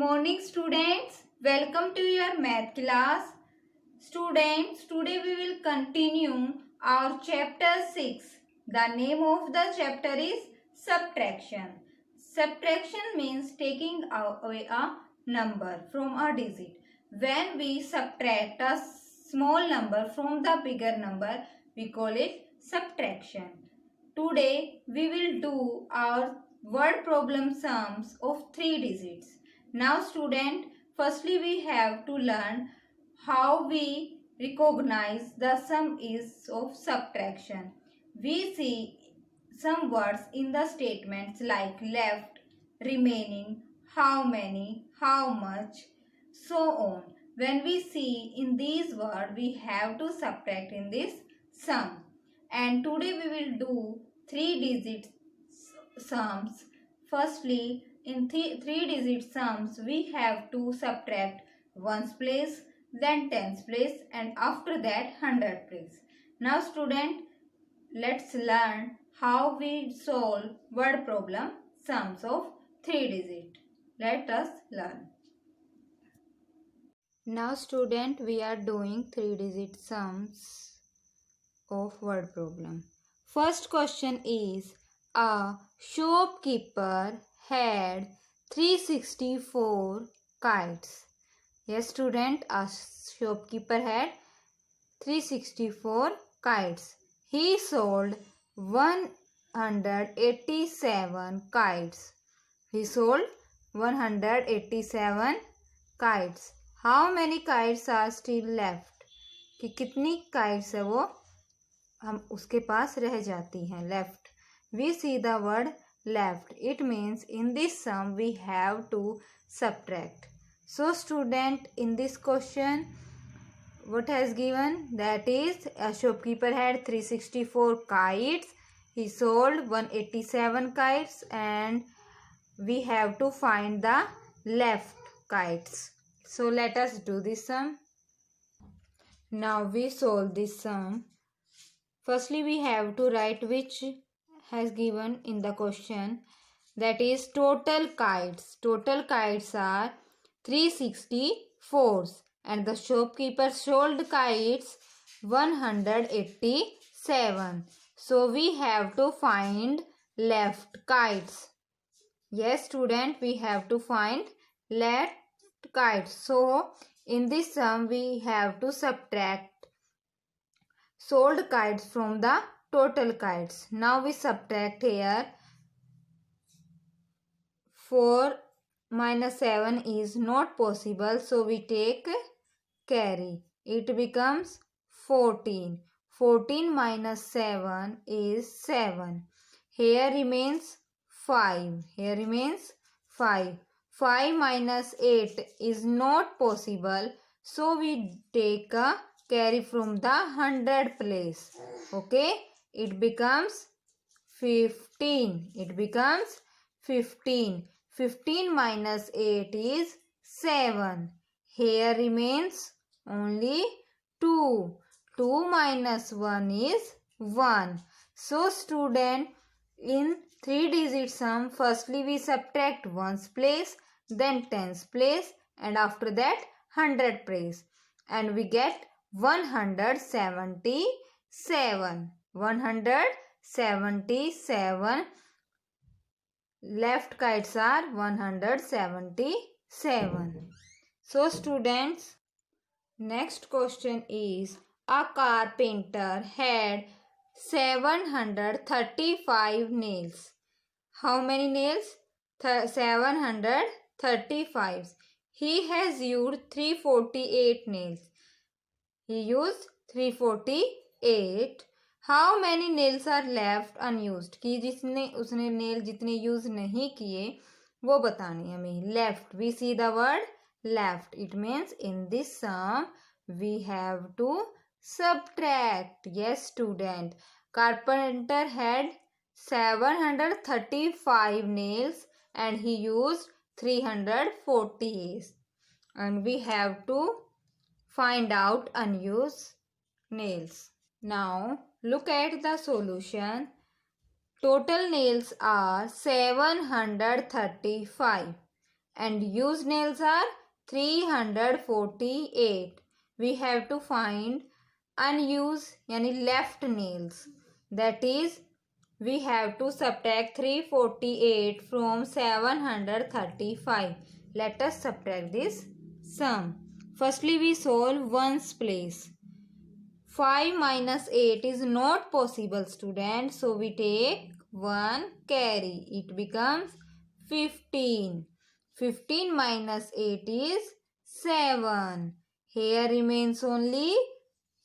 morning students. Welcome to your math class. Students, today we will continue our chapter 6. The name of the chapter is subtraction. Subtraction means taking away a number from a digit. When we subtract a small number from the bigger number, we call it subtraction. Today we will do our word problem sums of 3 digits. Now student, firstly we have to learn how we recognize the sum is of subtraction. We see some words in the statements like left, remaining, how many, how much, so on. When we see in these words, we have to subtract in this sum. And today we will do 3 digit sums. Firstly, in 3 digit sums, we have to subtract ones place, then tens place, and after that 100 place. Now student, let's learn how we solve word problem sums of 3 digit. Let us learn. Now student, we are doing 3 digit sums of word problem. First question is, a shopkeeper had 364 kites. Yes student, a shopkeeper had 364 kites. He sold 187 kites. He sold 187 kites. How many kites are still left? कि कितनी kites है वो हम उसके पास रह जाती हैं. Left. We see the word left. It means in this sum we have to subtract. So student, in this question what has given? That is, a shopkeeper had 364 kites. He sold 187 kites and we have to find the left kites. So let us do this sum. Now we solve this sum. Firstly, we have to write which has given in the question. That is total kites. Total kites are 364 and the shopkeeper sold kites 187. So we have to find left kites. Yes student, we have to find left kites. So in this sum we have to subtract sold kites from the total kites. Now we subtract here. 4 minus 7 is not possible, so we take carry. It becomes 14. 14 minus 7 is 7. Here remains 5. Here remains 5. 5 minus 8 is not possible, so we take a carry from the 100 place. Okay, it becomes 15. It becomes 15. 15 minus 8 is 7. Here remains only 2. 2 minus 1 is 1. So student, in 3 digit sum, firstly we subtract ones place, then tens place, and after that 100 place, and we get 177. 177. Left kites are 177. So students, next question is, a carpenter had 735 nails. How many nails? 735. He has used 348 nails. He used 348. How many nails are left unused? कि जिसने उसने nail जितने use नहीं किए वो बतानी है हमें. Left. We see the word left. It means in this sum we have to subtract. Yes student. Carpenter had 735 nails and he used 348. And we have to find out unused nails. Now look at the solution. Total nails are 735. and used nails are 348. We have to find unused yani left nails. That is, we have to subtract 348 from 735. Let us subtract this sum. Firstly, we solve ones place. 5 minus 8 is not possible, student. So we take 1 carry. It becomes 15. 15 minus 8 is 7. Here remains only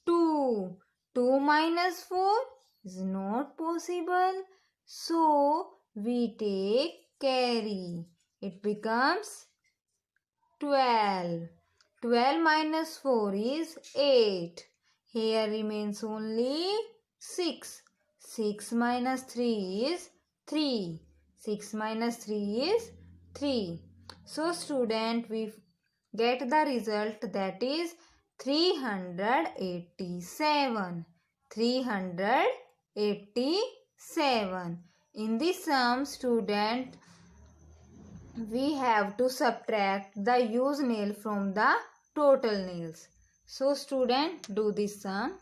2. 2 minus 4 is not possible. So we take carry. It becomes 12. 12 minus 4 is 8. Here remains only 6. 6 minus 3 is 3. 6 minus 3 is 3. So student, we get the result, that is 387. 387. In this sum, student, we have to subtract the used nail from the total nails. So student, do this sum.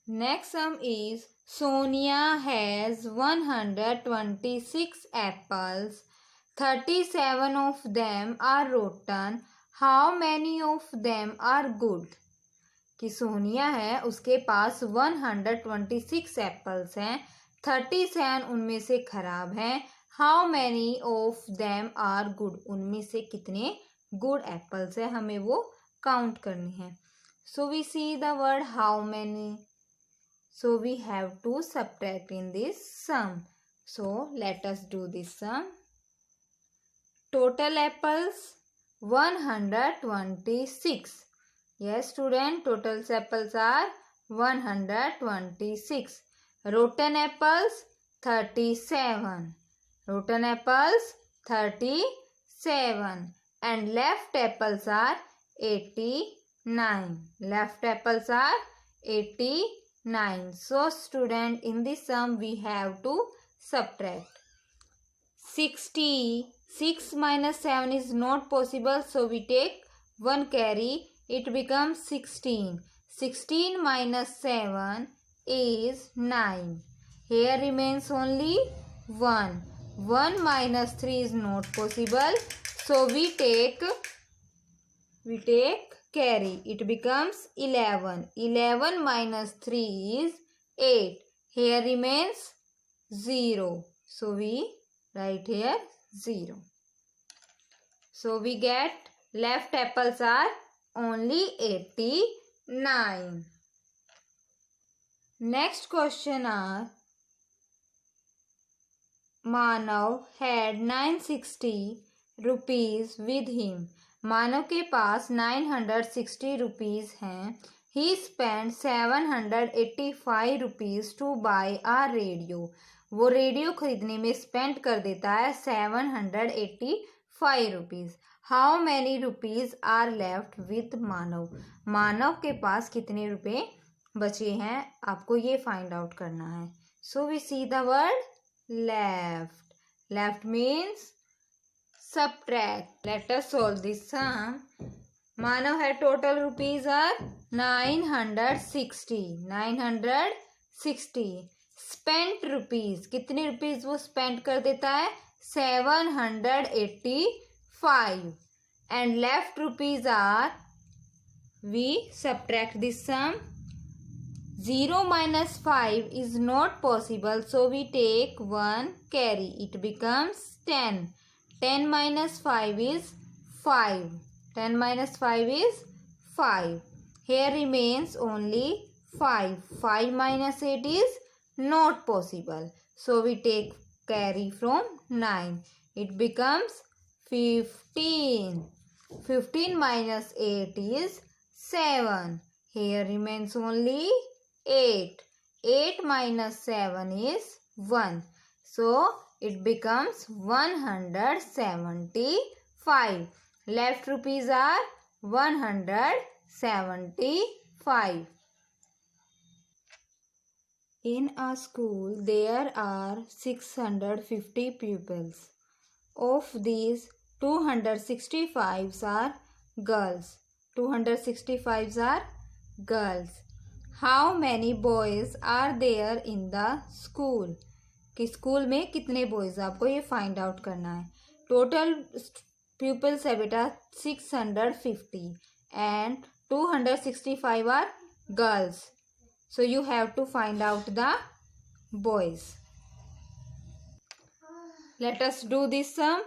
Next sum is Sonia has 126 apples. 37 of them are rotten. How many of them are good? कि सोनिया है, उसके पास 126 apples हैं, 37 उनमें से खराब हैं. How many of them are good, उनमें से कितने गुड एप्पल्स है, हमें वो काउंट करने हैं. So we see the word how many. So we have to subtract in this sum. So let us do this sum. Total apples 126. Yes, student, total apples are 126. Rotten apples 37. Rotten apples 37. And left apples are 89. Left apples are 89. So, student, in this sum we have to subtract. 66 minus 7 is not possible. So, we take 1 carry. It becomes 16. 16 minus 7 is 9. Here remains only 1. 1 minus 3 is not possible. So we take carry. It becomes 11. 11 minus 3 is 8. Here remains 0. So we write here 0. So we get left apples are only 89. Next question are Manav had 960 rupees with him. मानव के पास 960 rupees हैं. He spent 785 rupees to buy a radio. वो radio खरीदने में spend कर देता है 785 rupees. How many rupees are left with Manav. Manav के पास कितने रुपए बचे हैं, आपको ये फाइंड आउट करना है. So we see the word left. Left means subtract. Let us solve this sum. Manav है total rupees are 960. 960. Spent rupees, कितने रुपीज वो स्पेंड कर देता है 785. And left rupees are, we subtract this sum. 0 minus 5 is not possible. So we take 1 carry. It becomes 10. 10 minus 5 is 5. 10 minus 5 is 5. Here remains only 5. 5 minus 8 is not possible. So we take carry from 9. It becomes 15. 15 minus 8 is 7. Here remains only 8. 8 minus 7 is 1. So it becomes 175. Left rupees are 175. In a school, there are 650 pupils. Of these, 265 are girls. 265 are girls. How many boys are there in the school? कि school में कितने boys, आपको ये find out करना है. Total pupils है बेटा 650 and 265 are girls. So you have to find out the boys. Let us do this sum.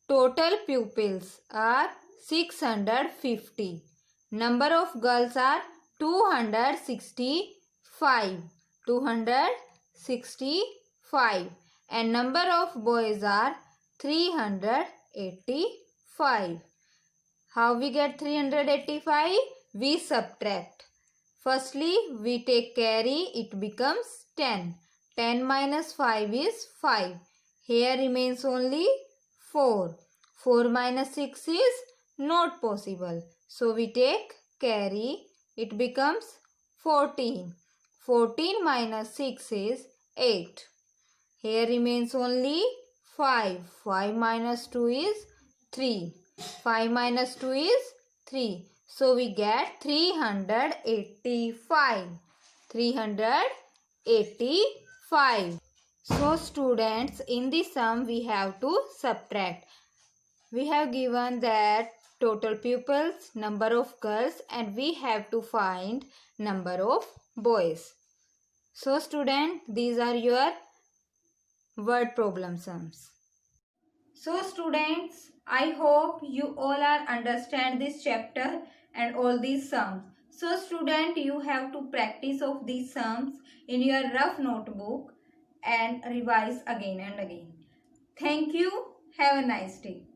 Total pupils are 650. Number of girls are 265. 265. And number of boys are 385. How we get 385? We subtract. Firstly, we take carry. It becomes 10. 10 minus 5 is 5. Here remains only 4. 4 minus 6 is not possible. So we take carry. It becomes 14. 14 minus 6 is 8. Here remains only 5. 5 minus 2 is 3. 5 minus 2 is 3. So we get 385. 385. So students, in this sum we have to subtract. We have given that total pupils, number of girls, and we have to find number of boys. So student, these are your word problem sums. So students, I hope you all are understand this chapter and all these sums. So student, you have to practice of these sums in your rough notebook and revise again and again. Thank you. Have a nice day.